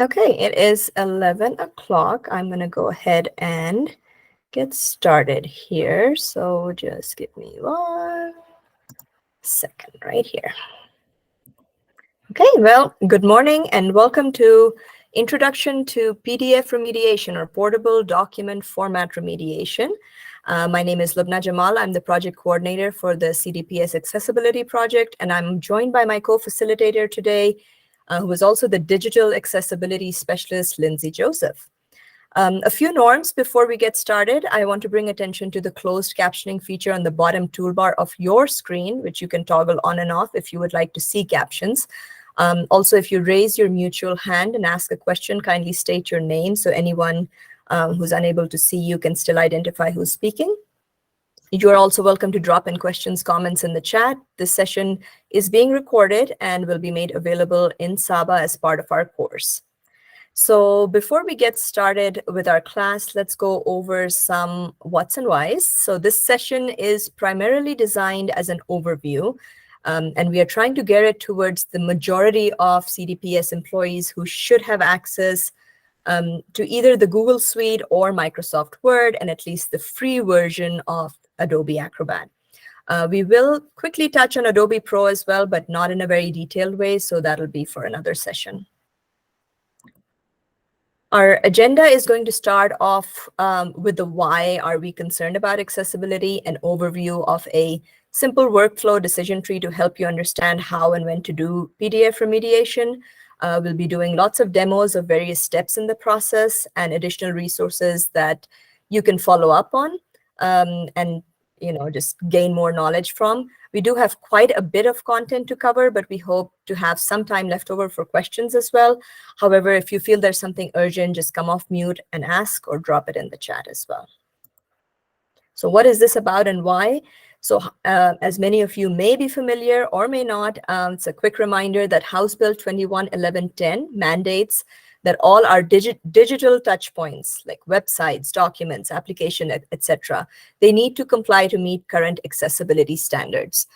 Okay, it is 11 o'clock. I'm going to go ahead and get started here. So just give me 1 second right here. Okay, well, good morning and welcome to Introduction to PDF Remediation or Portable Document Format Remediation. My name is Lubna Jamal. I'm the project coordinator for the CDPS Accessibility Project, and I'm joined by my co-facilitator today, who is also the Digital Accessibility Specialist, Lindsay Joseph. A few norms before we get started. I want to bring attention to the closed captioning feature on the bottom toolbar of your screen, which you can toggle on and off if you would like to see captions. Also, if you raise your mutual hand and ask a question, kindly state your name so anyone who's unable to see you can still identify who's speaking. You are also welcome to drop in questions, comments in the chat. This session is being recorded and will be made available in Saba as part of our course. So before we get started with our class, let's go over some what's and whys. So this session is primarily designed as an overview, and we are trying to gear it towards the majority of CDPS employees who should have access to either the Google Suite or Microsoft Word, and at least the free version of Adobe Acrobat. We will quickly touch on Adobe Pro as well, but not in a very detailed way, so that'll be for another session. Our agenda is going to start off with the why are we concerned about accessibility, an overview of a simple workflow decision tree to help you understand how and when to do PDF remediation. We'll be doing lots of demos of various steps in the process and additional resources that you can follow up on and just gain more knowledge from. We do have quite a bit of content to cover, but we hope to have some time left over for questions as well. However, if you feel there's something urgent, just come off mute and ask or drop it in the chat as well. So what is this about and why? So as many of you may be familiar or may not, it's a quick reminder that House Bill 21-1110 mandates that all our digital touch points like websites, documents, application, etc., they need to comply to meet current accessibility standards.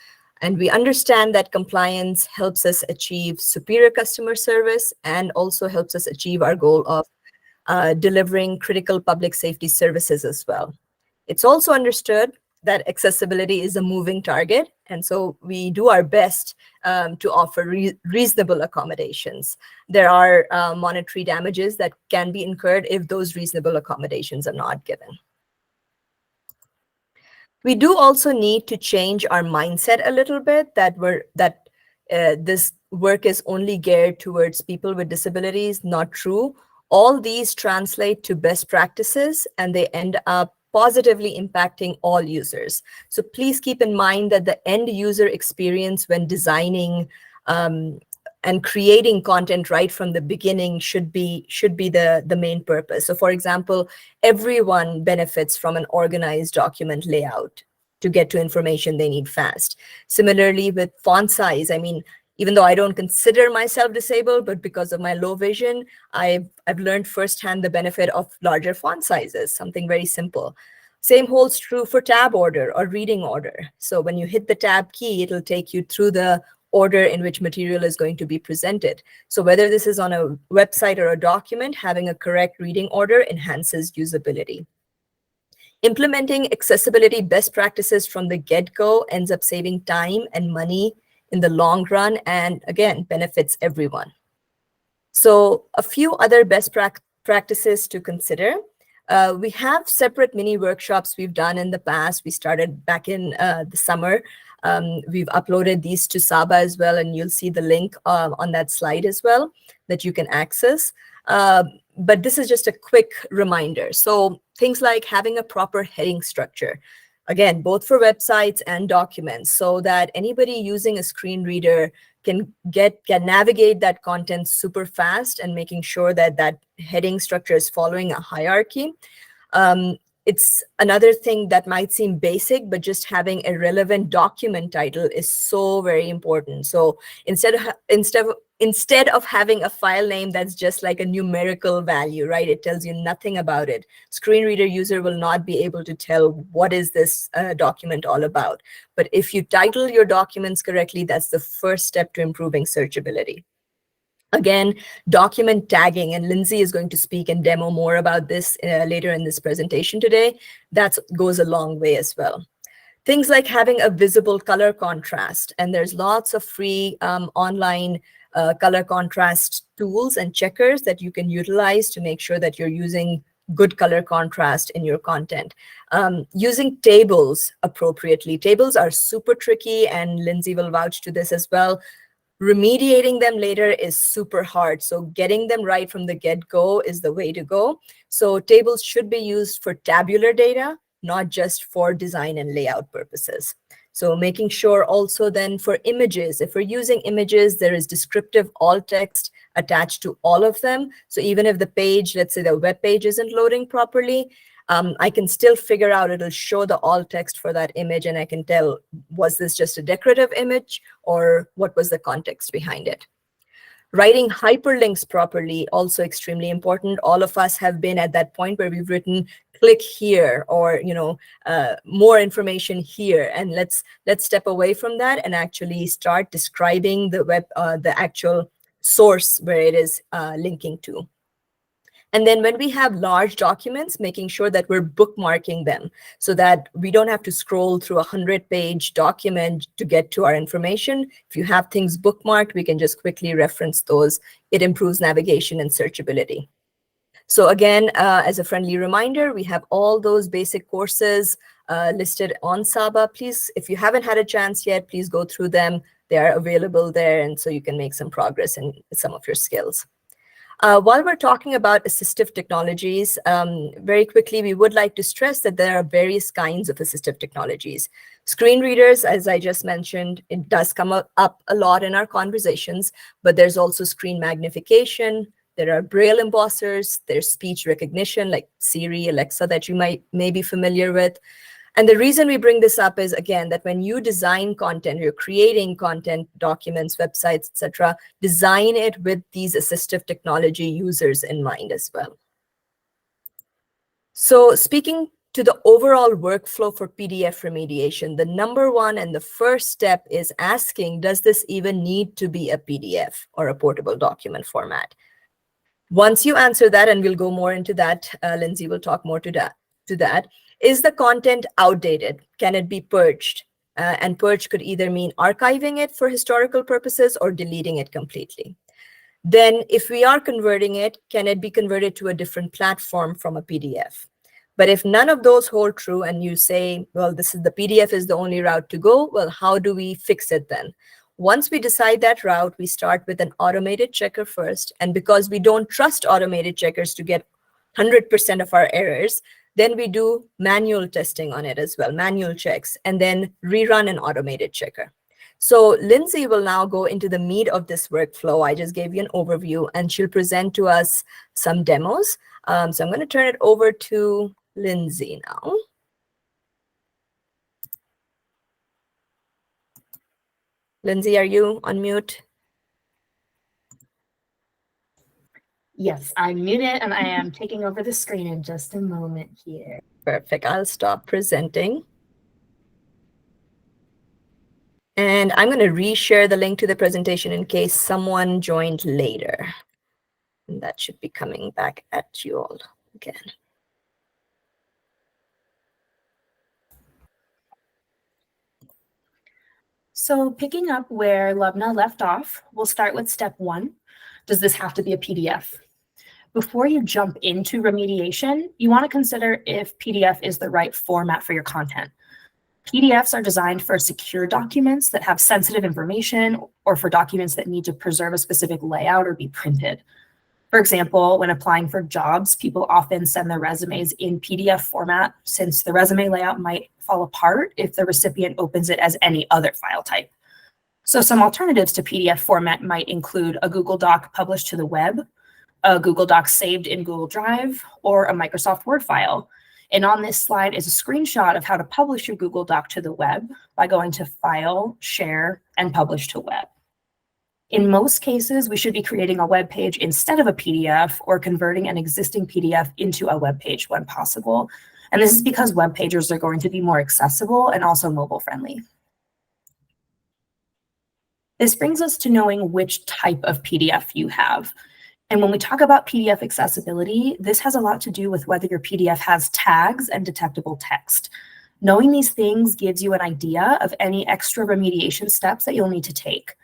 And we understand that compliance helps us achieve superior customer service and also helps us achieve our goal of delivering critical public safety services as well. It's also understood that accessibility is a moving target, and so we do our best to offer reasonable accommodations. There are monetary damages that can be incurred if those reasonable accommodations are not given. We do also need to change our mindset a little bit that this work is only geared towards people with disabilities. Not true. All these translate to best practices, and they end up positively impacting all users. So please keep in mind that the end user experience when designing and creating content right from the beginning should be the main purpose. So for example, everyone benefits from an organized document layout to get to information they need fast. Similarly with font size, I mean, even though I don't consider myself disabled, but because of my low vision, I've learned firsthand the benefit of larger font sizes, something very simple. Same holds true for tab order or reading order. So when you hit the tab key, it'll take you through the order in which material is going to be presented. So whether this is on a website or a document, having a correct reading order enhances usability. Implementing accessibility best practices from the get-go ends up saving time and money in the long run, and again, benefits everyone. So a few other best practices to consider. We have separate mini workshops we've done in the past. We started back in the summer. We've uploaded these to Saba as well, and you'll see the link on that slide as well that you can access. But this is just a quick reminder. So things like having a proper heading structure. Again, both for websites and documents, so that anybody using a screen reader can navigate that content super fast, and making sure that that heading structure is following a hierarchy. It's another thing that might seem basic, but just having a relevant document title is so very important. So instead of having a file name that's just like a numerical value, right? It tells you nothing about it. Screen reader user will not be able to tell what is this document all about. But if you title your documents correctly, that's the first step to improving searchability. Again, document tagging, and Lindsay is going to speak and demo more about this later in this presentation today. That goes a long way as well. Things like having a visible color contrast, and there's lots of free online color contrast tools and checkers that you can utilize to make sure that you're using good color contrast in your content. Using tables appropriately. Tables are super tricky, and Lindsay will vouch to this as well. Remediating them later is super hard. So getting them right from the get-go is the way to go. So tables should be used for tabular data, not just for design and layout purposes. So making sure also then for images, if we're using images, there is descriptive alt text attached to all of them. So even if the page, let's say the web page isn't loading properly, I can still figure out, it'll show the alt text for that image, and I can tell, was this just a decorative image or what was the context behind it? Writing hyperlinks properly, also extremely important. All of us have been at that point where we've written click here, or more information here, and let's step away from that and actually start describing the the actual source where it is linking to. And then when we have large documents, making sure that we're bookmarking them so that we don't have to scroll through a 100-page document to get to our information. If you have things bookmarked, we can just quickly reference those. It improves navigation and searchability. So again, as a friendly reminder, we have all those basic courses listed on Saba. Please, if you haven't had a chance yet, please go through them. They are available there, and so you can make some progress in some of your skills. While we're talking about assistive technologies, very quickly, we would like to stress that there are various kinds of assistive technologies. Screen readers, as I just mentioned, it does come up a lot in our conversations, but there's also screen magnification. There are braille embossers. There's speech recognition like Siri, Alexa, that you may be familiar with. And the reason we bring this up is, again, that when you design content, you're creating content, documents, websites, etc., design it with these assistive technology users in mind as well. So speaking to the overall workflow for PDF remediation, the number one and the first step is asking, does this even need to be a PDF or a portable document format? Once you answer that, and we'll go more into that, Lindsay will talk more to that. Is the content outdated? Can it be purged? And purge could either mean archiving it for historical purposes or deleting it completely. Then if we are converting it, can it be converted to a different platform from a PDF? But if none of those hold true and you say, well, the PDF is the only route to go, well, how do we fix it then? Once we decide that route, we start with an automated checker first. And because we don't trust automated checkers to get 100% of our errors, then we do manual testing on it as well, manual checks, and then rerun an automated checker. So Lindsay will now go into the meat of this workflow. I just gave you an overview, and she'll present to us some demos. So I'm going to turn it over to Lindsay now. Lindsay, are you on mute? Yes, I'm muted, and I am taking over the screen in just a moment here. Perfect. I'll stop presenting. And I'm going to reshare the link to the presentation in case someone joined later. And that should be coming back at you all again. So picking up where Lubna left off, we'll start with step 1. Does this have to be a PDF? Before you jump into remediation, you want to consider if PDF is the right format for your content. PDFs are designed for secure documents that have sensitive information, or for documents that need to preserve a specific layout or be printed. For example, when applying for jobs, people often send their resumes in PDF format, since the resume layout might fall apart if the recipient opens it as any other file type. So some alternatives to PDF format might include a Google Doc published to the web, a Google Doc saved in Google Drive, or a Microsoft Word file. And on this slide is a screenshot of how to publish your Google Doc to the web by going to File, Share, and Publish to Web. In most cases, we should be creating a web page instead of a PDF, or converting an existing PDF into a web page when possible. And this is because web pages are going to be more accessible and also mobile friendly. This brings us to knowing which type of PDF you have. And when we talk about PDF accessibility, this has a lot to do with whether your PDF has tags and detectable text. Knowing these things gives you an idea of any extra remediation steps that you'll need to take.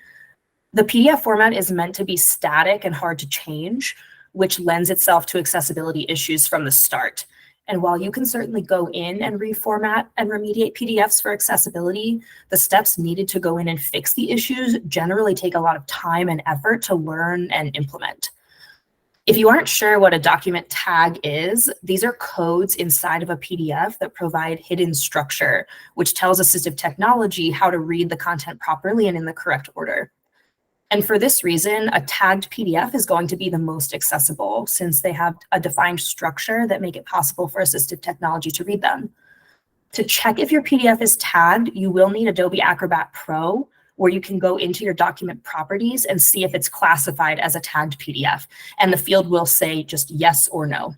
The PDF format is meant to be static and hard to change, which lends itself to accessibility issues from the start. And while you can certainly go in and reformat and remediate PDFs for accessibility, the steps needed to go in and fix the issues generally take a lot of time and effort to learn and implement. If you aren't sure what a document tag is, these are codes inside of a PDF that provide hidden structure, which tells assistive technology how to read the content properly and in the correct order. And for this reason, a tagged PDF is going to be the most accessible since they have a defined structure that make it possible for assistive technology to read them. To check if your PDF is tagged, you will need Adobe Acrobat Pro, where you can go into your document properties and see if it's classified as a tagged PDF. And the field will say just yes or no.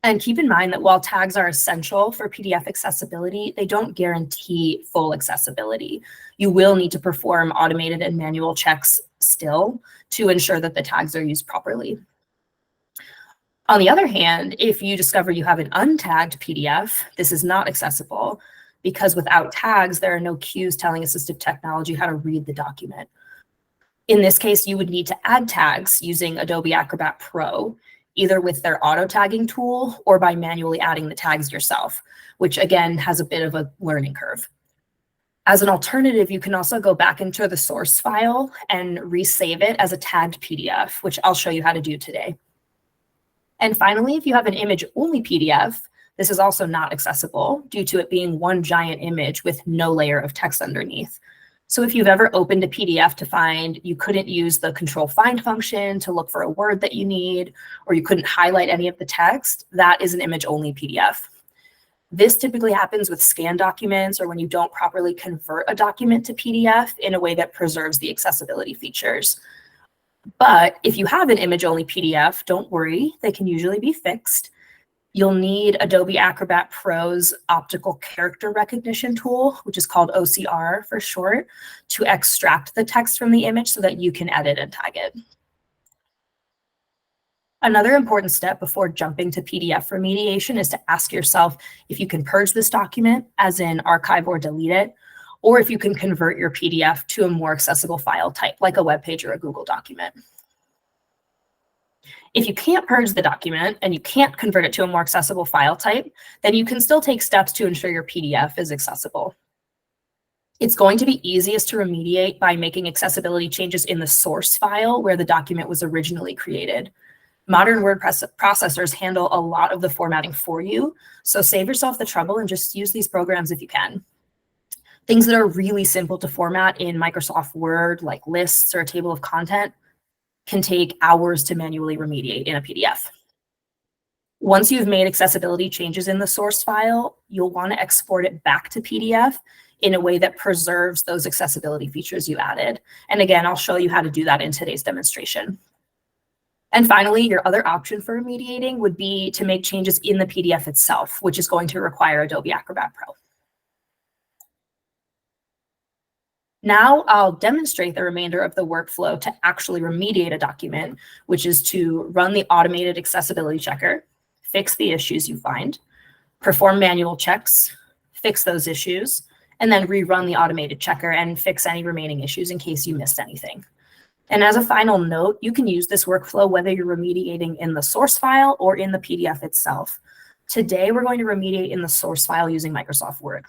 And keep in mind that while tags are essential for PDF accessibility, they don't guarantee full accessibility. You will need to perform automated and manual checks still to ensure that the tags are used properly. On the other hand, if you discover you have an untagged PDF, this is not accessible because without tags, there are no cues telling assistive technology how to read the document. In this case, you would need to add tags using Adobe Acrobat Pro, either with their auto tagging tool or by manually adding the tags yourself, which again has a bit of a learning curve. As an alternative, you can also go back into the source file and resave it as a tagged PDF, which I'll show you how to do today. And finally, if you have an image-only PDF, this is also not accessible due to it being one giant image with no layer of text underneath. So if you've ever opened a PDF to find you couldn't use the control find function to look for a word that you need, or you couldn't highlight any of the text, that is an image-only PDF. This typically happens with scanned documents or when you don't properly convert a document to PDF in a way that preserves the accessibility features. But if you have an image-only PDF, don't worry, they can usually be fixed. You'll need Adobe Acrobat Pro's optical character recognition tool, which is called OCR for short, to extract the text from the image so that you can edit and tag it. Another important step before jumping to PDF remediation is to ask yourself if you can purge this document, as in archive or delete it, or if you can convert your PDF to a more accessible file type, like a web page or a Google document. If you can't purge the document and you can't convert it to a more accessible file type, then you can still take steps to ensure your PDF is accessible. It's going to be easiest to remediate by making accessibility changes in the source file where the document was originally created. Modern word processors handle a lot of the formatting for you, so save yourself the trouble and just use these programs if you can. Things that are really simple to format in Microsoft Word, like lists or a table of content, can take hours to manually remediate in a PDF. Once you've made accessibility changes in the source file, you'll want to export it back to PDF in a way that preserves those accessibility features you added. And again, I'll show you how to do that in today's demonstration. And finally, your other option for remediating would be to make changes in the PDF itself, which is going to require Adobe Acrobat Pro. Now I'll demonstrate the remainder of the workflow to actually remediate a document, which is to run the automated accessibility checker, fix the issues you find, perform manual checks, fix those issues, and then rerun the automated checker and fix any remaining issues in case you missed anything. And as a final note, you can use this workflow whether you're remediating in the source file or in the PDF itself. Today, we're going to remediate in the source file using Microsoft Word.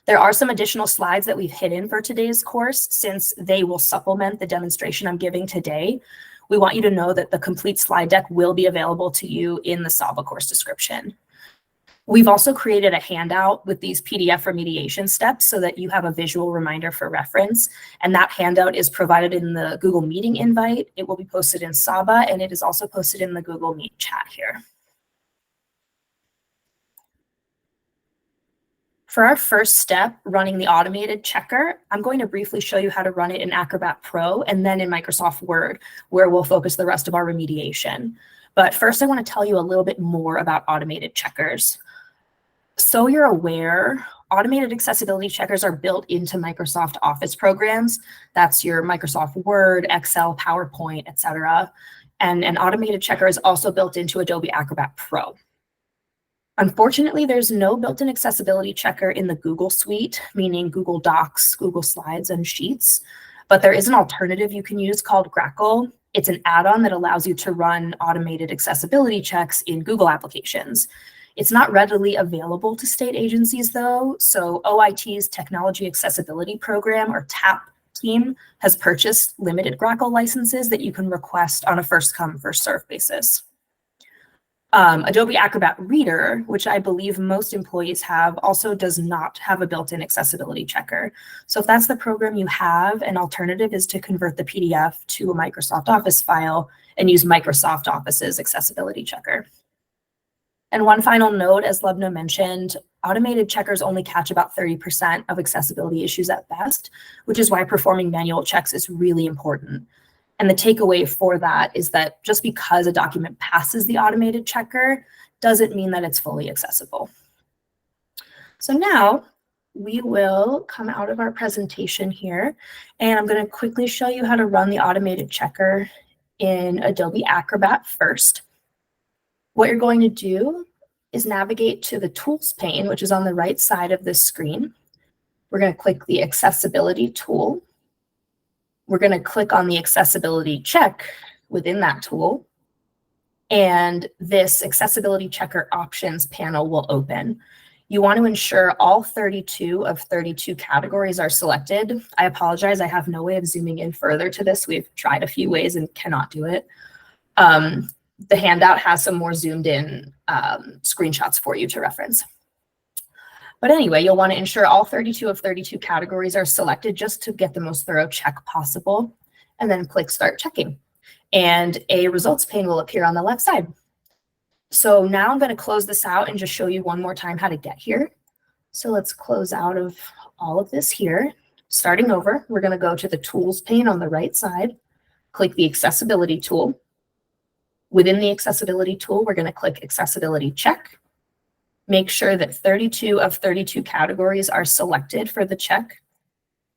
There are some additional slides that we've hidden for today's course since they will supplement the demonstration I'm giving today. We want you to know that the complete slide deck will be available to you in the Saba course description. We've also created a handout with these PDF remediation steps so that you have a visual reminder for reference. And that handout is provided in the Google Meeting invite. It will be posted in Saba, and it is also posted in the Google Meet chat here. For our first step, running the automated checker, I'm going to briefly show you how to run it in Acrobat Pro and then in Microsoft Word, where we'll focus the rest of our remediation. But first, I want to tell you a little bit more about automated checkers. So you're aware, automated accessibility checkers are built into Microsoft Office programs. That's your Microsoft Word, Excel, PowerPoint, etc. And an automated checker is also built into Adobe Acrobat Pro. Unfortunately, there's no built-in accessibility checker in the Google suite, meaning Google Docs, Google Slides, and Sheets. But there is an alternative you can use called Grackle. It's an add-on that allows you to run automated accessibility checks in Google applications. It's not readily available to state agencies, though. So OIT's Technology Accessibility Program, or TAP team, has purchased limited Grackle licenses that you can request on a first-come, first-served basis. Adobe Acrobat Reader, which I believe most employees have, also does not have a built-in accessibility checker. So if that's the program you have, an alternative is to convert the PDF to a Microsoft Office file and use Microsoft Office's accessibility checker. And one final note, as Lubna mentioned, automated checkers only catch about 30% of accessibility issues at best, which is why performing manual checks is really important. And the takeaway for that is that just because a document passes the automated checker doesn't mean that it's fully accessible. So now we will come out of our presentation here, and I'm going to quickly show you how to run the automated checker in Adobe Acrobat first. What you're going to do is navigate to the Tools pane, which is on the right side of this screen. We're going to click the Accessibility tool. We're going to click on the accessibility check within that tool, and this accessibility checker options panel will open. You want to ensure all 32 of 32 categories are selected. I apologize, I have no way of zooming in further to this. We've tried a few ways and cannot do it. The handout has some more zoomed in screenshots for you to reference. But anyway, you'll want to ensure all 32 of 32 categories are selected just to get the most thorough check possible, and then click Start Checking. And a results pane will appear on the left side. So now I'm going to close this out and just show you one more time how to get here. So let's close out of all of this here. Starting over, we're going to go to the Tools pane on the right side, click the Accessibility tool. Within the Accessibility tool, we're going to click Accessibility Check. Make sure that 32 of 32 categories are selected for the check,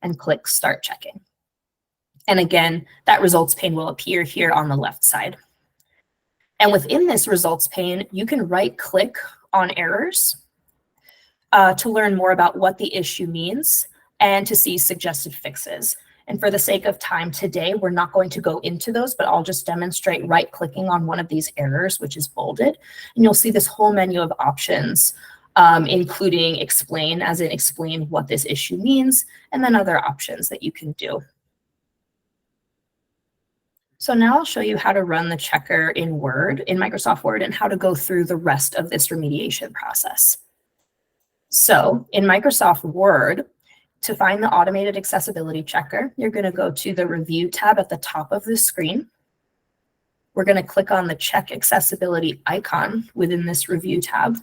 and click Start Checking. And again, that results pane will appear here on the left side. And within this results pane, you can right-click on errors to learn more about what the issue means and to see suggested fixes. And for the sake of time today, we're not going to go into those, but I'll just demonstrate right-clicking on one of these errors, which is bolded. And you'll see this whole menu of options, including explain, as in explain what this issue means, and then other options that you can do. So now I'll show you how to run the checker in Word, in Microsoft Word, and how to go through the rest of this remediation process. So in Microsoft Word, to find the automated accessibility checker, you're going to go to the Review tab at the top of the screen. We're going to click on the Check Accessibility icon within this Review tab.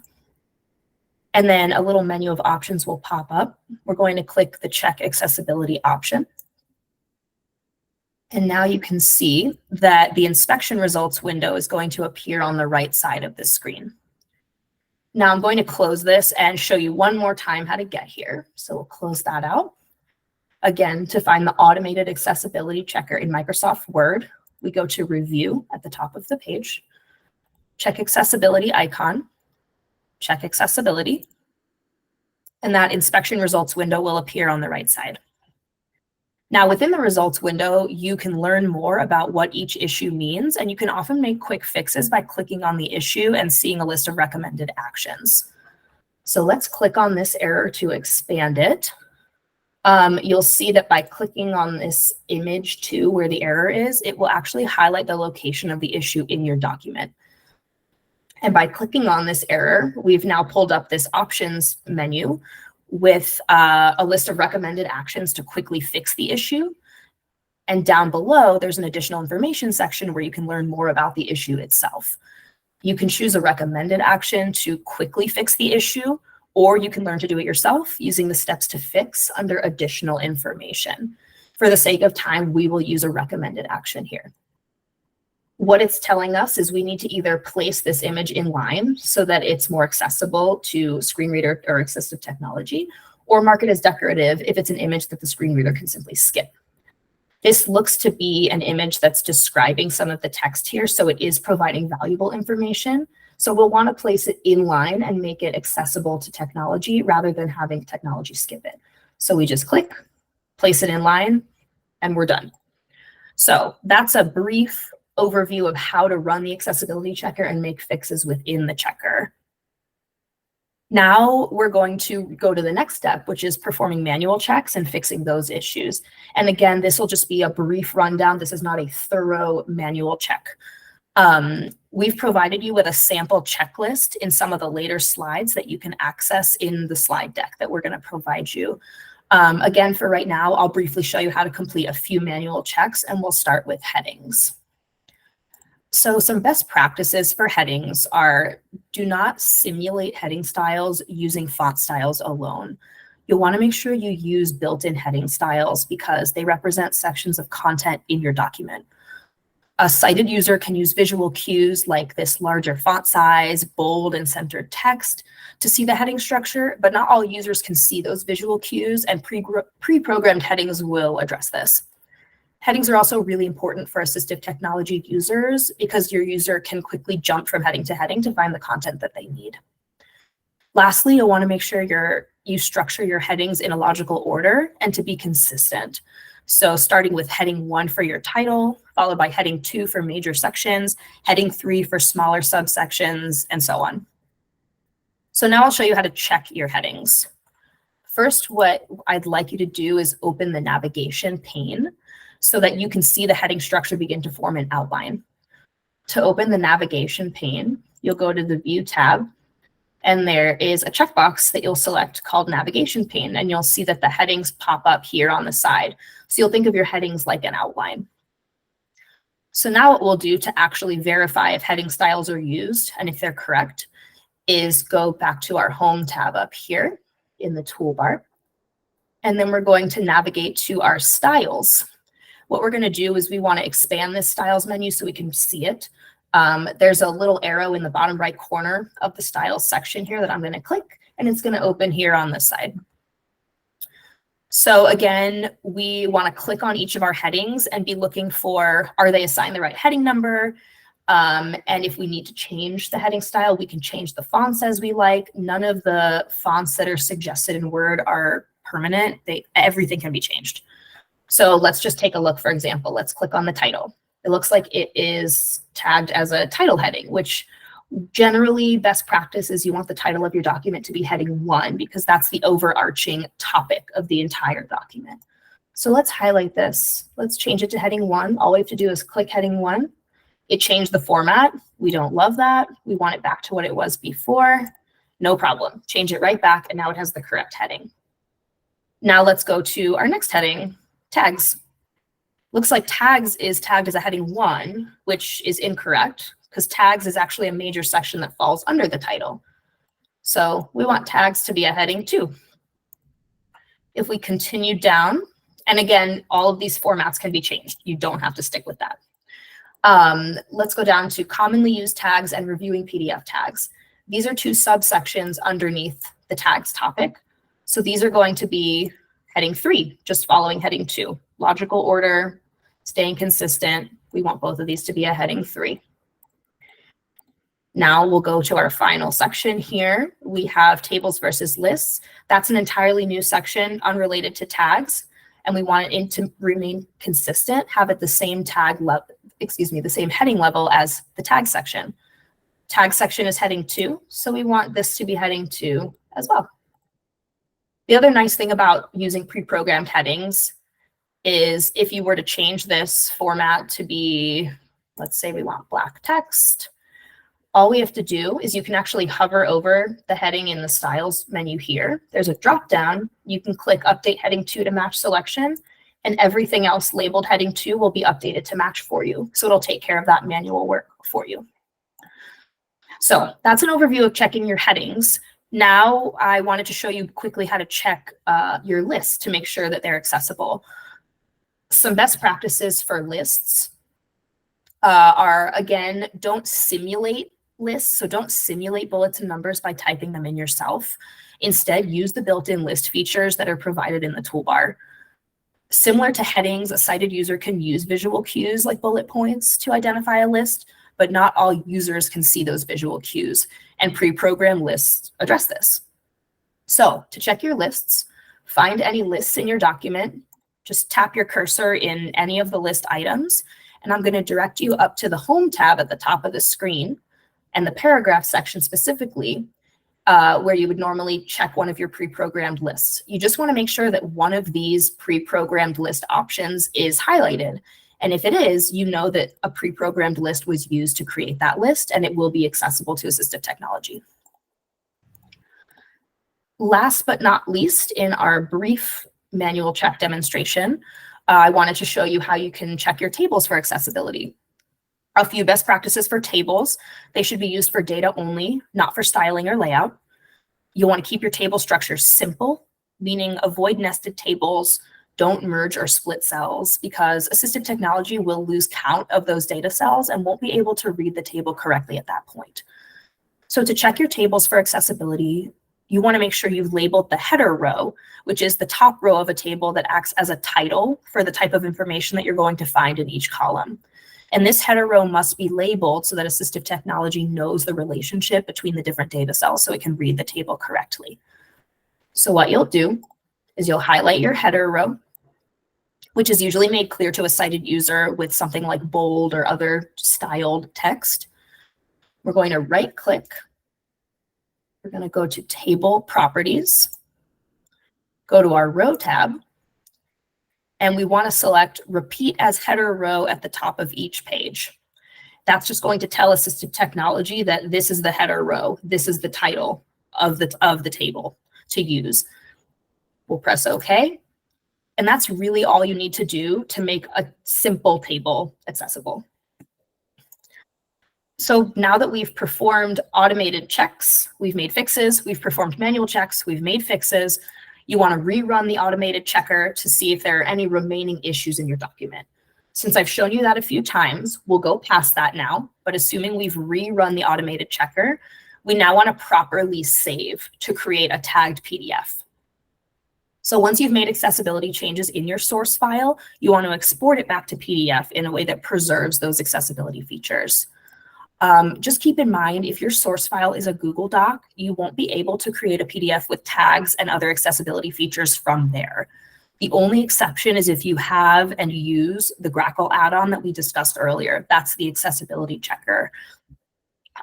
And then a little menu of options will pop up. We're going to click the Check Accessibility option. And now you can see that the inspection results window is going to appear on the right side of the screen. Now I'm going to close this and show you one more time how to get here. So we'll close that out. Again, to find the automated accessibility checker in Microsoft Word, we go to Review at the top of the page, check Accessibility icon, check Accessibility, and that inspection results window will appear on the right side. Now, within the results window, you can learn more about what each issue means, and you can often make quick fixes by clicking on the issue and seeing a list of recommended actions. So let's click on this error to expand it. You'll see that by clicking on this image too, where the error is, it will actually highlight the location of the issue in your document. And by clicking on this error, we've now pulled up this options menu with a list of recommended actions to quickly fix the issue. And down below, there's an additional information section where you can learn more about the issue itself. You can choose a recommended action to quickly fix the issue, or you can learn to do it yourself using the steps to fix under additional information. For the sake of time, we will use a recommended action here. What it's telling us is we need to either place this image in line so that it's more accessible to screen reader or assistive technology, or mark it as decorative if it's an image that the screen reader can simply skip. This looks to be an image that's describing some of the text here, so it is providing valuable information. So we'll want to place it in line and make it accessible to technology rather than having technology skip it. So we just click, place it in line, and we're done. So that's a brief overview of how to run the accessibility checker and make fixes within the checker. Now we're going to go to the next step, which is performing manual checks and fixing those issues. And again, this will just be a brief rundown. This is not a thorough manual check. We've provided you with a sample checklist in some of the later slides that you can access in the slide deck that we're going to provide you. Again, for right now, I'll briefly show you how to complete a few manual checks, and we'll start with headings. So some best practices for headings are: do not simulate heading styles using font styles alone. You'll want to make sure you use built-in heading styles because they represent sections of content in your document. A sighted user can use visual cues like this larger font size, bold and centered text to see the heading structure, but not all users can see those visual cues, and pre-programmed headings will address this. Headings are also really important for assistive technology users because your user can quickly jump from heading to heading to find the content that they need. Lastly, you'll want to make sure you structure your headings in a logical order and to be consistent. So starting with heading 1 for your title, followed by heading 2 for major sections, heading 3 for smaller subsections, and so on. So now I'll show you how to check your headings. First, what I'd like you to do is open the navigation pane so that you can see the heading structure begin to form an outline. To open the navigation pane, you'll go to the View tab, and there is a checkbox that you'll select called Navigation Pane, and you'll see that the headings pop up here on the side. So you'll think of your headings like an outline. So now what we'll do to actually verify if heading styles are used and if they're correct is go back to our Home tab up here in the toolbar, and then we're going to navigate to our styles. What we're going to do is we want to expand this styles menu so we can see it. There's a little arrow in the bottom right corner of the styles section here that I'm going to click, and it's going to open here on this side. So again, we want to click on each of our headings and be looking for, are they assigned the right heading number? And if we need to change the heading style, we can change the fonts as we like. None of the fonts that are suggested in Word are permanent. Everything can be changed. So let's just take a look. For example, let's click on the title. It looks like it is tagged as a title heading, which generally best practice is you want the title of your document to be heading 1 because that's the overarching topic of the entire document. So let's highlight this. Let's change it to heading 1. All we have to do is click heading 1. It changed the format. We don't love that. We want it back to what it was before. No problem. Change it right back, and now it has the correct heading. Now let's go to our next heading, tags. Looks like tags is tagged as a heading 1, which is incorrect because tags is actually a major section that falls under the title. So we want tags to be a heading 2. If we continue down, and again, all of these formats can be changed. You don't have to stick with that. Let's go down to commonly used tags and reviewing PDF tags. These are 2 subsections underneath the tags topic. So these are going to be heading 3, just following heading 2. Logical order, staying consistent. We want both of these to be a heading 3. Now we'll go to our final section here. We have tables versus lists. That's an entirely new section unrelated to tags, and we want it to remain consistent, have it the same tag level, the same heading level as the tag section. Tag section is heading 2, so we want this to be heading 2 as well. The other nice thing about using pre-programmed headings is if you were to change this format to be, let's say we want black text, all we have to do is you can actually hover over the heading in the styles menu here. There's a drop down. You can click update heading 2 to match selection, and everything else labeled heading 2 will be updated to match for you. So it'll take care of that manual work for you. So that's an overview of checking your headings. Now I wanted to show you quickly how to check your lists to make sure that they're accessible. Some best practices for lists. are, again, don't simulate lists. So don't simulate bullets and numbers by typing them in yourself. Instead, use the built-in list features that are provided in the toolbar. Similar to headings, a sighted user can use visual cues like bullet points to identify a list, but not all users can see those visual cues, and pre-programmed lists address this. So to check your lists, find any lists in your document, just tap your cursor in any of the list items, and I'm going to direct you up to the Home tab at the top of the screen and the paragraph section specifically, where you would normally check one of your pre-programmed lists. You just want to make sure that one of these pre-programmed list options is highlighted. And if it is, you know that a pre-programmed list was used to create that list, and it will be accessible to assistive technology. Last but not least, in our brief manual check demonstration, I wanted to show you how you can check your tables for accessibility. A few best practices for tables: they should be used for data only, not for styling or layout. You'll want to keep your table structure simple, meaning avoid nested tables, don't merge or split cells, because assistive technology will lose count of those data cells and won't be able to read the table correctly at that point. So to check your tables for accessibility, you want to make sure you've labeled the header row, which is the top row of a table that acts as a title for the type of information that you're going to find in each column. And this header row must be labeled so that assistive technology knows the relationship between the different data cells so it can read the table correctly. So what you'll do is you'll highlight your header row, which is usually made clear to a sighted user with something like bold or other styled text. We're going to right click. We're going to go to Table Properties, go to our Row tab, and we want to select Repeat as Header Row at the top of each page. That's just going to tell assistive technology that this is the header row, this is the title of the table to use. We'll press OK. And that's really all you need to do to make a simple table accessible. So now that we've performed automated checks, we've made fixes, we've performed manual checks, we've made fixes, you want to rerun the automated checker to see if there are any remaining issues in your document. Since I've shown you that a few times, we'll go past that now, but assuming we've rerun the automated checker, we now want to properly save to create a tagged PDF. So once you've made accessibility changes in your source file, you want to export it back to PDF in a way that preserves those accessibility features. Just keep in mind, if your source file is a Google Doc, you won't be able to create a PDF with tags and other accessibility features from there. The only exception is if you have and use the Grackle add-on that we discussed earlier. That's the accessibility checker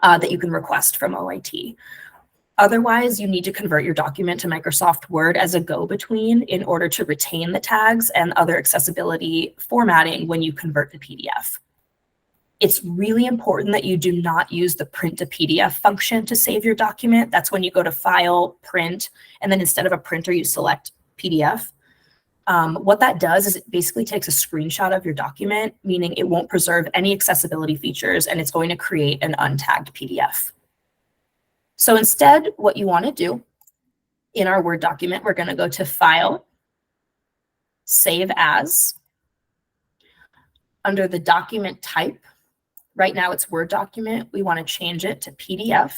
that you can request from OIT. Otherwise, you need to convert your document to Microsoft Word as a go-between in order to retain the tags and other accessibility formatting when you convert the PDF. It's really important that you do not use the print to PDF function to save your document. That's when you go to File, Print, and then instead of a printer, you select PDF. What that does is it basically takes a screenshot of your document, meaning it won't preserve any accessibility features, and it's going to create an untagged PDF. So instead, what you want to do in our Word document, we're going to go to File, Save As. Under the document type, right now it's Word document. We want to change it to PDF.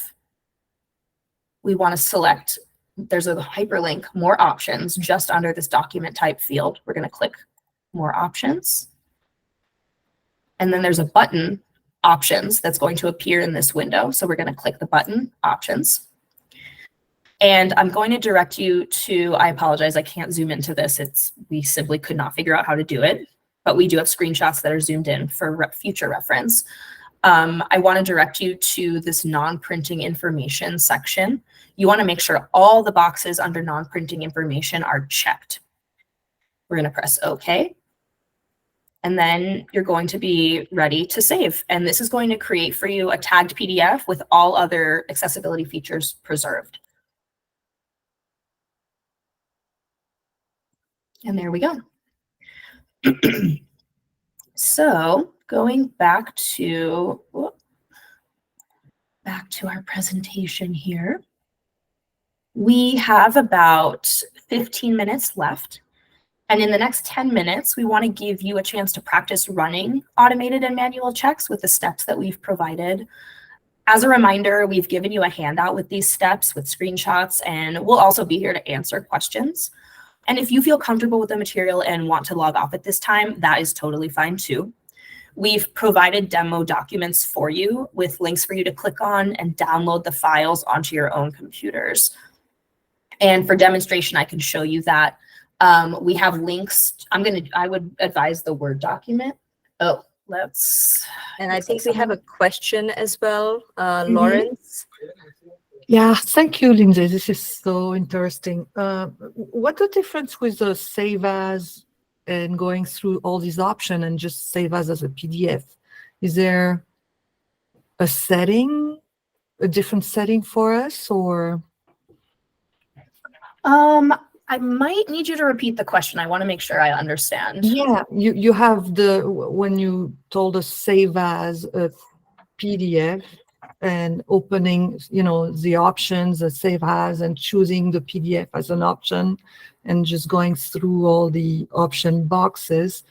We want to select, there's a hyperlink, More Options, just under this document type field. We're going to click More Options. And then there's a button, Options, that's going to appear in this window. So we're going to click the button, Options. And I'm going to direct you to, I apologize, I can't zoom into this. We simply could not figure out how to do it, but we do have screenshots that are zoomed in for future reference. I want to direct you to this non-printing information section. You want to make sure all the boxes under non-printing information are checked. We're going to press OK. And then you're going to be ready to save. And this is going to create for you a tagged PDF with all other accessibility features preserved. And there we go. So going back to our presentation here, we have about 15 minutes left. And in the next 10 minutes, we want to give you a chance to practice running automated and manual checks with the steps that we've provided. As a reminder, we've given you a handout with these steps with screenshots, and we'll also be here to answer questions. And if you feel comfortable with the material and want to log off at this time, that is totally fine too. We've provided demo documents for you with links for you to click on and download the files onto your own computers. And for demonstration, I can show you that. We have links. I would advise the Word document. Oh, let's. And I think we have a question as well, Mm-hmm. Lawrence. Yeah, thank you, Lindsay. This is so interesting. What's the difference with the save as and going through all these options and just save as a PDF? Is there a setting, a different setting for us, or? I might need you to repeat the question. I want to make sure I understand. Yeah, you have when you told us save as a PDF and opening, the options, the save as, and choosing the PDF as an option and just going through all the option boxes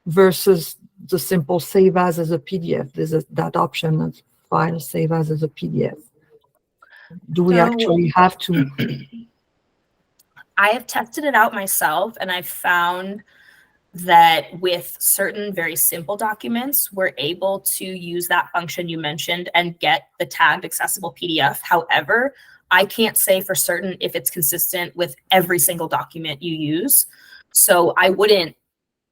versus the simple save as a PDF. There's that option of file save as a PDF. Do we actually have to? I have tested it out myself, and I've found that with certain very simple documents, we're able to use that function you mentioned and get the tagged accessible PDF. However, I can't say for certain if it's consistent with every single document you use. So I wouldn't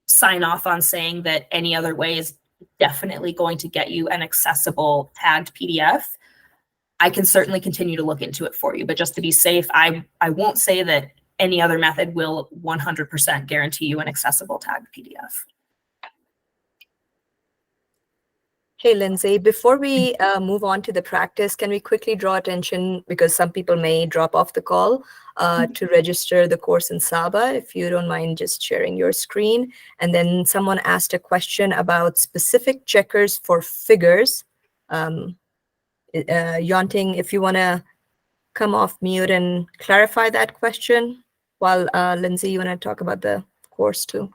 sign off on saying that any other way is definitely going to get you an accessible tagged PDF. I can certainly continue to look into it for you, but just to be safe, I won't say that any other method will 100% guarantee you an accessible tagged PDF. Hey, Lindsay, before we move on to the practice, can we quickly draw attention, because some people may drop off the call, to register the course in Saba, if you don't mind just sharing your screen. And then someone asked a question about specific checkers for figures. Yonting, if you want to come off mute and clarify that question, while Lindsay, you want to talk about the course too?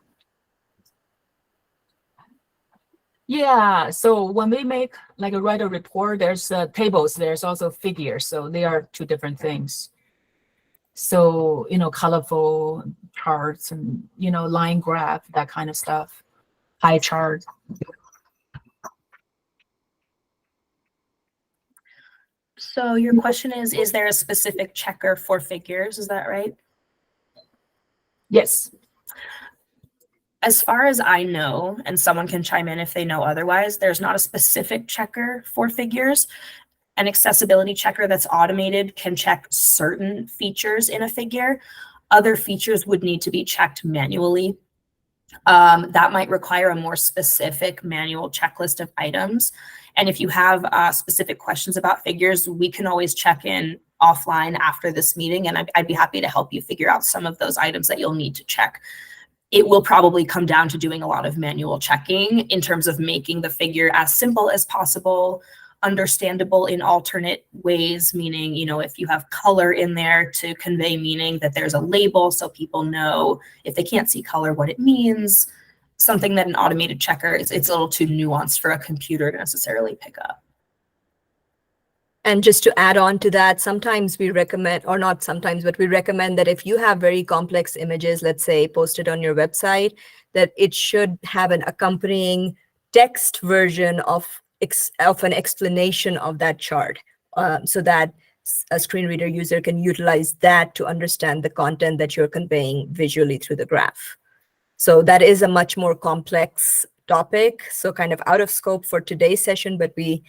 Yeah, so when we make write a report, there's tables, there's also figures. So they are two different things. So, colorful charts and, line graph, that kind of stuff, pie chart. So your question is there a specific checker for figures? Is that right? Yes. As far as I know, and someone can chime in if they know otherwise, there's not a specific checker for figures. An accessibility checker that's automated can check certain features in a figure. Other features would need to be checked manually. That might require a more specific manual checklist of items. And if you have specific questions about figures, we can always check in offline after this meeting, and I'd be happy to help you figure out some of those items that you'll need to check. It will probably come down to doing a lot of manual checking in terms of making the figure as simple as possible, understandable in alternate ways, meaning, if you have color in there to convey meaning, that there's a label so people know if they can't see color what it means, something that an automated checker, it's a little too nuanced for a computer to necessarily pick up. And just to add on to that, sometimes we recommend, or not sometimes, but we recommend that if you have very complex images, let's say posted on your website, that it should have an accompanying text version of an explanation of that chart, so that a screen reader user can utilize that to understand the content that you're conveying visually through the graph. So that is a much more complex topic, so kind of out of scope for today's session, but we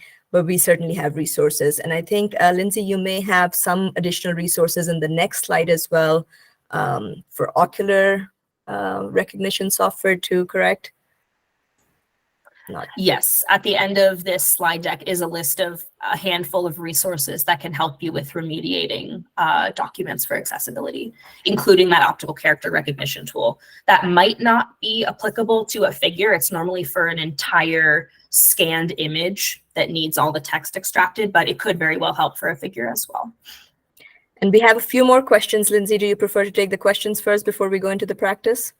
certainly have resources. And I think, Lindsay, you may have some additional resources in the next slide as well, for ocular recognition software too, correct? Yes, at the end of this slide deck is a list of a handful of resources that can help you with remediating documents for accessibility, including that optical character recognition tool. That might not be applicable to a figure. It's normally for an entire scanned image that needs all the text extracted, but it could very well help for a figure as well. And we have a few more questions. Lindsay, do you prefer to take the questions first before we go into the practice?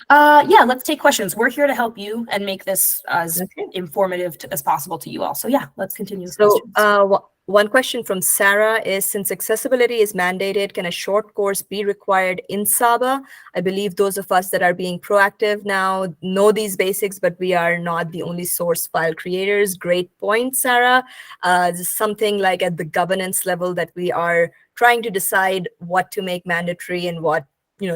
Yeah, let's take questions. We're here to help you and make this as Okay. informative as possible to you all. So yeah, let's continue with So questions. one question from Sarah is, since accessibility is mandated, can a short course be required in Saba? I believe those of us that are being proactive now know these basics, but we are not the only source file creators. Great point, Sarah. This is something like at the governance level that we are trying to decide what to make mandatory and what,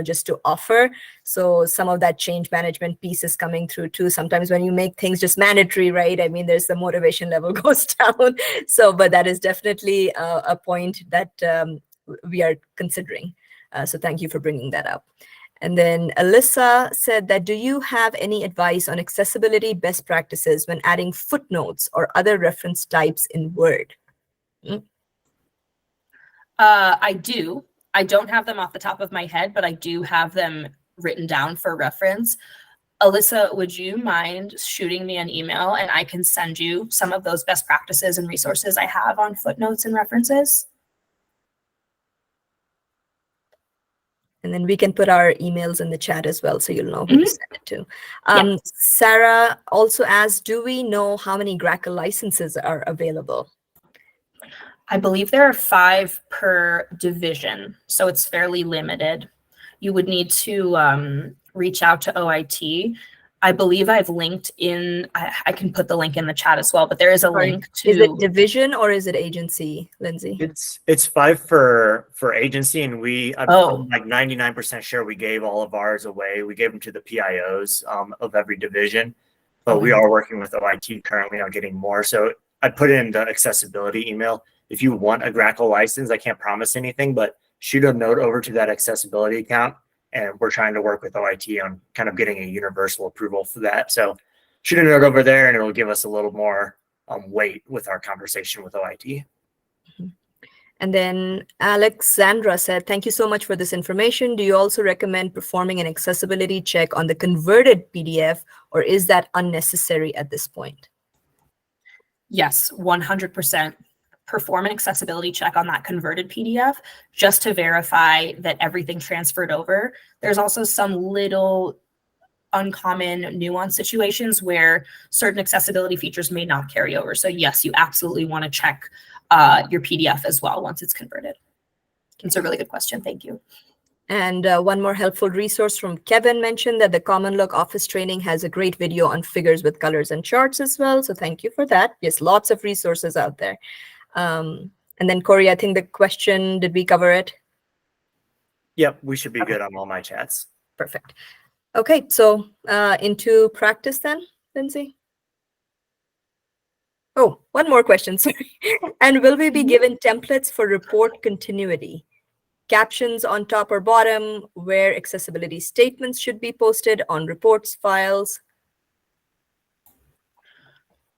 just to offer. So some of that change management piece is coming through too. Sometimes when you make things just mandatory, right? I mean, there's the motivation level goes down. So, but that is definitely a point that we are considering. So thank you for bringing that up. And then Alyssa said that, do you have any advice on accessibility best practices when adding footnotes or other reference types in Word? I do. I don't have them off the top of my head, but I do have them written down for reference. Alyssa, would you mind shooting me an email and I can send you some of those best practices and resources I have on footnotes and references? And then we can put our emails in the chat as well, so you'll know who to send it to. Yep. Sarah also asked, do we know how many Grackle licenses are available? I believe there are 5 per division, so it's fairly limited. You would need to reach out to OIT. I believe I've linked in, I can put the link in the chat as well, but there is a link to. Is it division or is it agency, Lindsay? It's 5 for agency, and I'm like 99% sure we gave all of ours away. We gave them to the PIOs of every division, but we are working with OIT currently on getting more. So I put in the accessibility email. If you want a Grackle license, I can't promise anything, but shoot a note over to that accessibility account. And we're trying to work with OIT on kind of getting a universal approval for that. So shoot a note over there and it'll give us a little more weight with our conversation with OIT. And then Alexandra said, thank you so much for this information. Do you also recommend performing an accessibility check on the converted PDF, or is that unnecessary at this point? Yes, 100%. Perform an accessibility check on that converted PDF just to verify that everything transferred over. There's also some little uncommon nuanced situations where certain accessibility features may not carry over. So yes, you absolutely want to check your PDF as well once it's converted. It's a really good question. Thank you. And one more helpful resource from Kevin mentioned that the Common Look Office training has a great video on figures with colors and charts as well. So thank you for that. Yes, lots of resources out there. And then Corey, I think the question, did we cover it? Yep, we should be good on all my chats. Perfect. Okay, so into practice then, Lindsay? Oh, one more question, sorry. And will we be given templates for report continuity? Captions on top or bottom, where accessibility statements should be posted on reports files?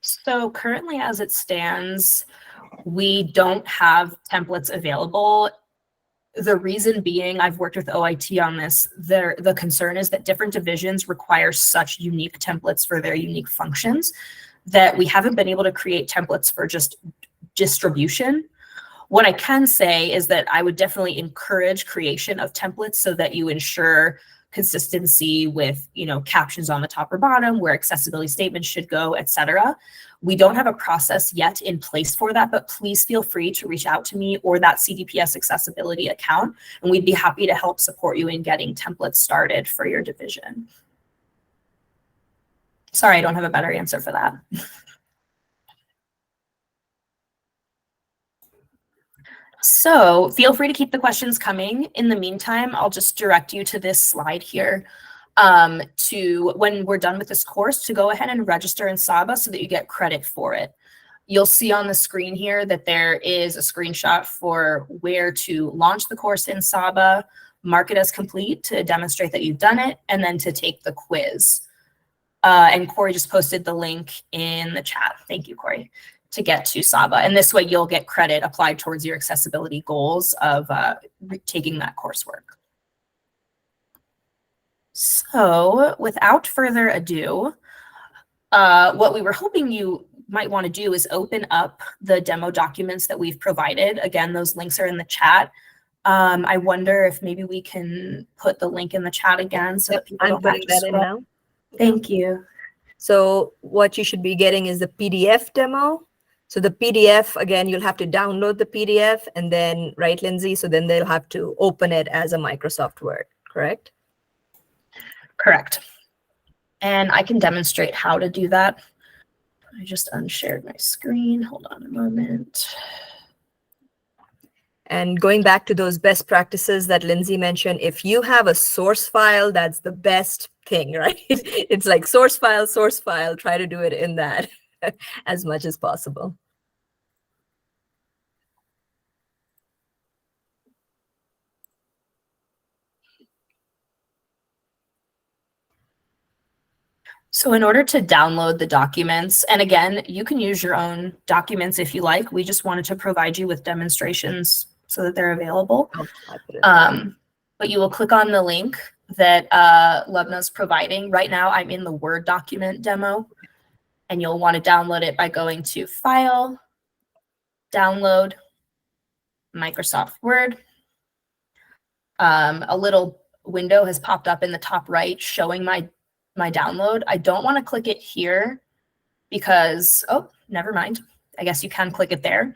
So currently as it stands, we don't have templates available. The reason being, I've worked with OIT on this, the concern is that different divisions require such unique templates for their unique functions that we haven't been able to create templates for just distribution. What I can say is that I would definitely encourage creation of templates so that you ensure consistency with, captions on the top or bottom, where accessibility statements should go, etc. We don't have a process yet in place for that, but please feel free to reach out to me or that CDPS accessibility account, and we'd be happy to help support you in getting templates started for your division. Sorry, I don't have a better answer for that. So feel free to keep the questions coming. In the meantime, I'll just direct you to this slide here to when we're done with this course to go ahead and register in Saba so that you get credit for it. You'll see on the screen here that there is a screenshot for where to launch the course in Saba, mark it as complete to demonstrate that you've done it, and then to take the quiz. And Corey just posted the link in the chat. Thank you, Corey, to get to Saba. And this way you'll get credit applied towards your accessibility goals of taking that coursework. So without further ado, what we were hoping you might want to do is open up the demo documents that we've provided. Again, those links are in the chat. I wonder if maybe we can put the link in the chat again so that people I'm don't have putting to that in scroll. now. Thank you. So what you should be getting is the PDF demo. So the PDF, again, you'll have to download the PDF and then, right, Lindsay? So then they'll have to open it as a Microsoft Word, correct? Correct. And I can demonstrate how to do that. I just unshared my screen. Hold on a moment. And going back to those best practices that Lindsay mentioned, if you have a source file, that's the best thing, right? It's like source file, try to do it in that as much as possible. So in order to download the documents, and again, you can use your own documents if you like. We just wanted to provide you with demonstrations so that they're available. Oh, I put it But you will click on the link that Lubna's providing. Right now, I'm in the Word document demo, and you'll want to download it by going to File, Download, Microsoft Word. A little window has popped up in the top right showing my download. I don't want to click it here because, oh, never mind. I guess you can click it there.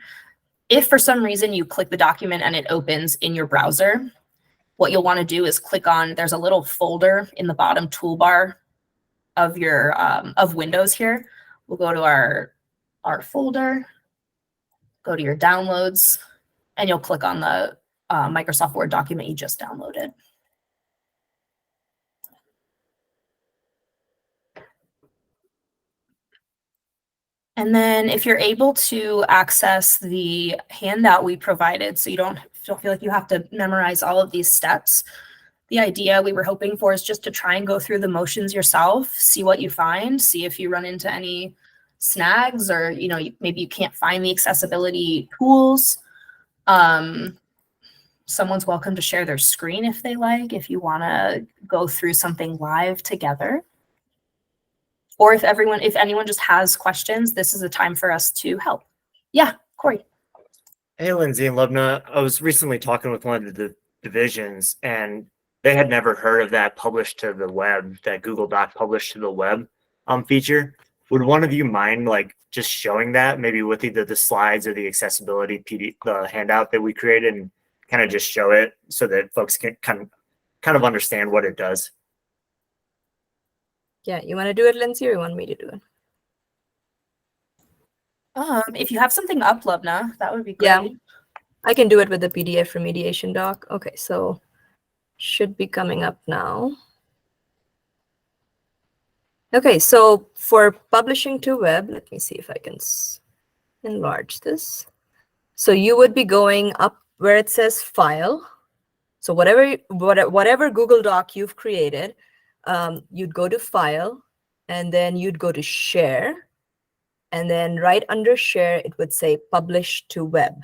If for some reason you click the document and it opens in your browser, what you'll want to do is click on, there's a little folder in the bottom toolbar of your of Windows here. We'll go to our folder, go to your downloads, and you'll click on the Microsoft Word document you just downloaded. And then if you're able to access the handout we provided, so you don't feel like you have to memorize all of these steps, the idea we were hoping for is just to try and go through the motions yourself, see what you find, see if you run into any snags or, you know, maybe you can't find the accessibility tools. Someone's welcome to share their screen if they like, if you want to go through something live together. Or if anyone just has questions, this is a time for us to help. Yeah, Corey. Hey, Lindsay and Lubna. I was recently talking with one of the divisions, and they had never heard of that published to the web, that Google Doc published to the web feature. Would one of you mind like just showing that, maybe with either the slides or the accessibility the handout that we created, and kind of just show it so that folks can kind of understand what it does? Yeah, you want to do it, Lindsay, or you want me to do it? If you have something up, Lubna, that would be great. Yeah, I can do it with the PDF remediation doc. Okay, so should be coming up now. Okay, so for publishing to web, let me see if I can enlarge this. So you would be going up where it says File. So whatever Google Doc you've created, you'd go to File, and then you'd go to Share, and then right under Share, it would say Publish to Web.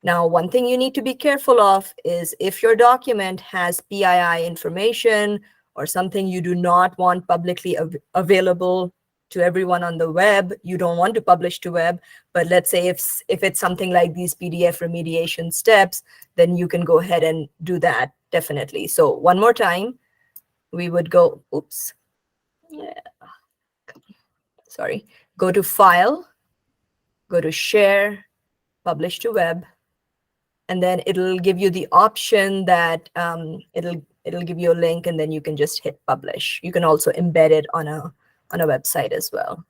Now, one thing you need to be careful of is if your document has PII information or something you do not want publicly available to everyone on the web, you don't want to publish to web. But let's say if it's something like these PDF remediation steps, then you can go ahead and do that, definitely. So one more time, we would go, oops, yeah, sorry, go to File, go to Share, Publish to Web, and then it'll give you the option that it'll give you a link, and then you can just hit Publish. You can also embed it on a website as well.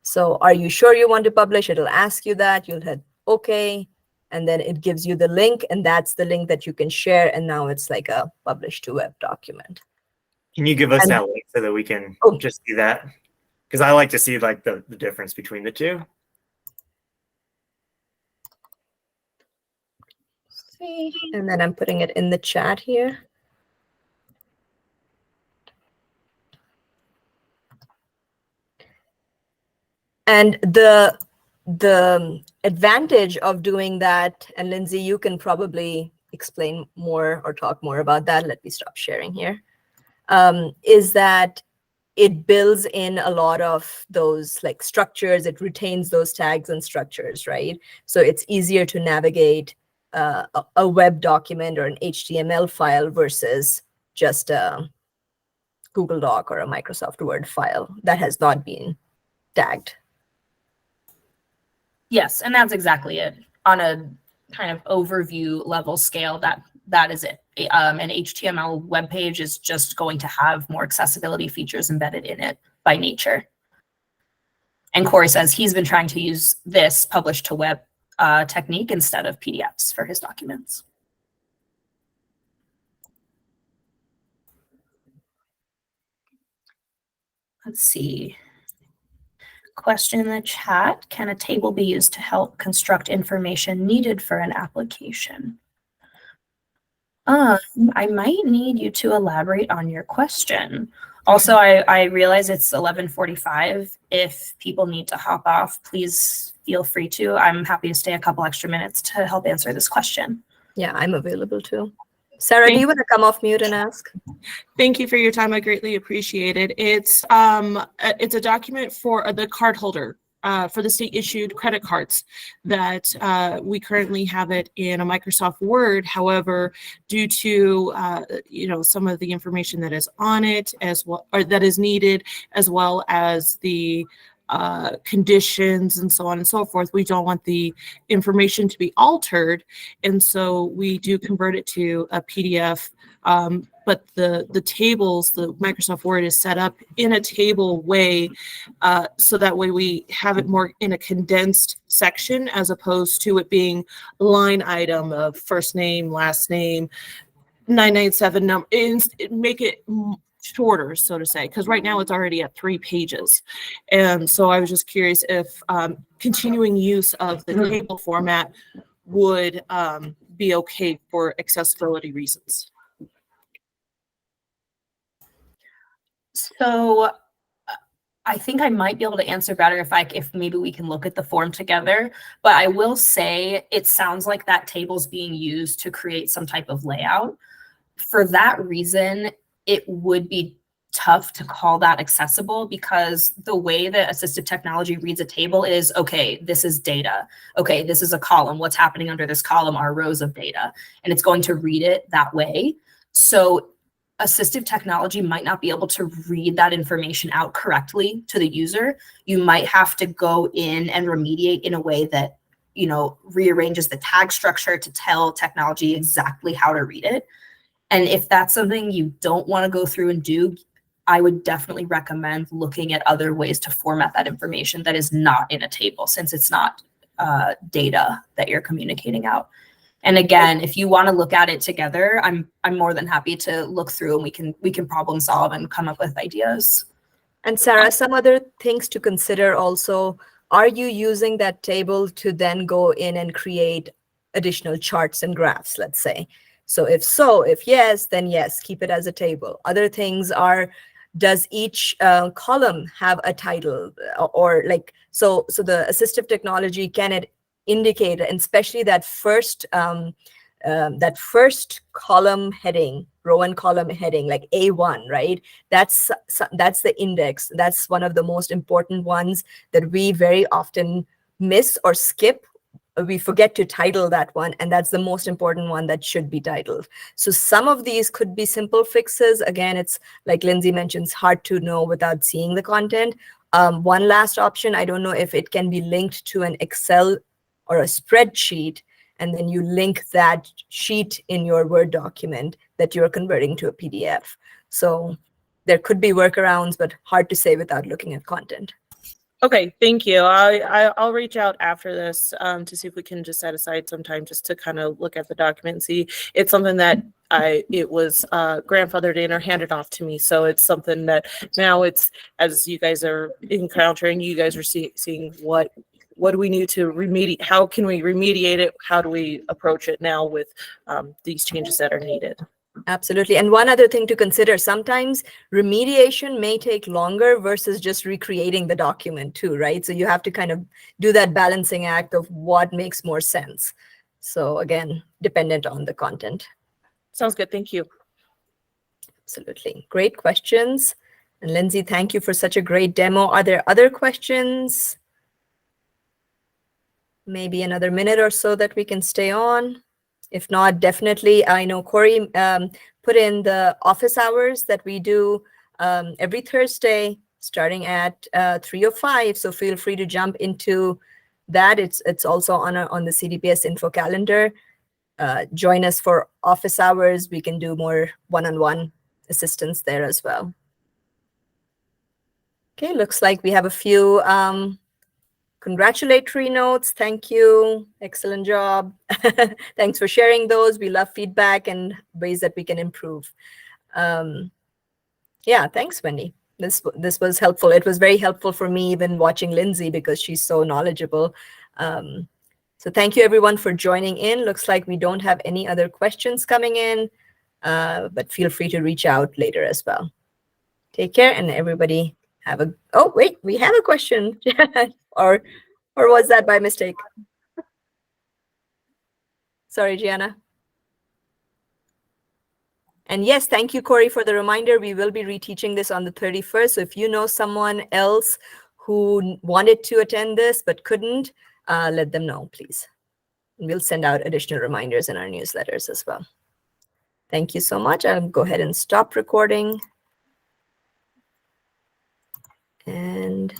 So are you sure you want to publish? It'll ask you that. You'll hit OK, and then it gives you the link, and that's the link that you can share. And now it's like a Publish to Web document. Can you give us that link so that we can just see that? Because I like to see like the difference between the two. And then I'm putting it in the chat here. And the advantage of doing that, and Lindsay, you can probably explain more or talk more about that. Let me stop sharing here. Is that it builds in a lot of those like structures. It retains those tags and structures, right? So it's easier to navigate a web document or an HTML file versus just a Google Doc or a Microsoft Word file that has not been tagged. Yes, and that's exactly it. On a kind of overview level scale, that is it. An HTML web page is just going to have more accessibility features embedded in it by nature. And Corey says he's been trying to use this publish to web technique instead of PDFs for his documents. Let's see. Question in the chat, can a table be used to help construct information needed for an application? I might need you to elaborate on your question. Also, I realize it's 11:45. If people need to hop off, please feel free to. I'm happy to stay a couple extra minutes to help answer this question. Yeah, I'm available too. Sarah, do you want to come off mute and ask? Thank you for your time. I greatly appreciate it. It's a document for the card holder for the state issued credit cards that we currently have it in a Microsoft Word. However, due to some of the information that is on it as well, or that is needed, as well as the conditions and so on and so forth, we don't want the information to be altered, and so we do convert it to a PDF. But the tables, the Microsoft Word is set up in a table way, so that way we have it more in a condensed section as opposed to it being line item of first name, last name, 997 number. Make it shorter, so to say, because right now it's already at 3 pages. And so I was just curious if continuing use of the table format would be okay for accessibility reasons. So I think I might be able to answer better if maybe we can look at the form together. But I will say it sounds like that table's being used to create some type of layout. For that reason, it would be tough to call that accessible, because the way that assistive technology reads a table is, okay, this is data. Okay, this is a column. What's happening under this column are rows of data, and it's going to read it that way. So assistive technology might not be able to read that information out correctly to the user. You might have to go in and remediate in a way that, rearranges the tag structure to tell technology exactly how to read it. And if that's something you don't want to go through and do, I would definitely recommend looking at other ways to format that information that is not in a table, since it's not data that you're communicating out. And again, if you want to look at it together, I'm more than happy to look through, and we can problem solve and come up with ideas. And Sarah, some other things to consider also, are you using that table to then go in and create additional charts and graphs, let's say? So, if yes, then yes, keep it as a table. Other things are, does each column have a title, or like, so the assistive technology, can it indicate, and especially that first column heading, row and column heading, like A1, right? That's the index. That's one of the most important ones that we very often miss or skip. We forget to title that one, and that's the most important one that should be titled. So some of these could be simple fixes. Again, it's like Lindsay mentions, hard to know without seeing the content. One last option, I don't know if it can be linked to an Excel or a spreadsheet, and then you link that sheet in your Word document that you're converting to a PDF. So there could be workarounds, but hard to say without looking at content. Okay, thank you. I'll reach out after this to see if we can just set aside some time just to kind of look at the document and see. It's something that it was grandfathered in or handed off to me. So it's something that now it's, as you guys are encountering, you guys are seeing what do we need to remediate? How can we remediate it? How do we approach it now with these changes that are needed? Absolutely. And one other thing to consider, sometimes remediation may take longer versus just recreating the document too, right? So you have to kind of do that balancing act of what makes more sense. So again, dependent on the content. Sounds good. Thank you. Absolutely. Great questions. And Lindsay, thank you for such a great demo. Are there other questions? Maybe another minute or so that we can stay on. If not, definitely, I know Corey put in the office hours that we do every Thursday, starting at 3 or 5. So feel free to jump into that. It's also on the CDPS info calendar. Join us for office hours. We can do more one-on-one assistance there as well. Okay, looks like we have a few congratulatory notes. Thank you. Excellent job. Thanks for sharing those. We love feedback and ways that we can improve. Yeah, thanks, Wendy. This was helpful. It was very helpful for me even watching Lindsay because she's so knowledgeable. So thank you everyone for joining in. Looks like we don't have any other questions coming in, but feel free to reach out later as well. Take care, and everybody have a, oh wait, we have a question. or was that by mistake? Sorry, Gianna. And yes, thank you, Corey, for the reminder. We will be reteaching this on the 31st. So if you know someone else who wanted to attend this but couldn't, let them know, please. And we'll send out additional reminders in our newsletters as well. Thank you so much. I'll go ahead and stop recording. And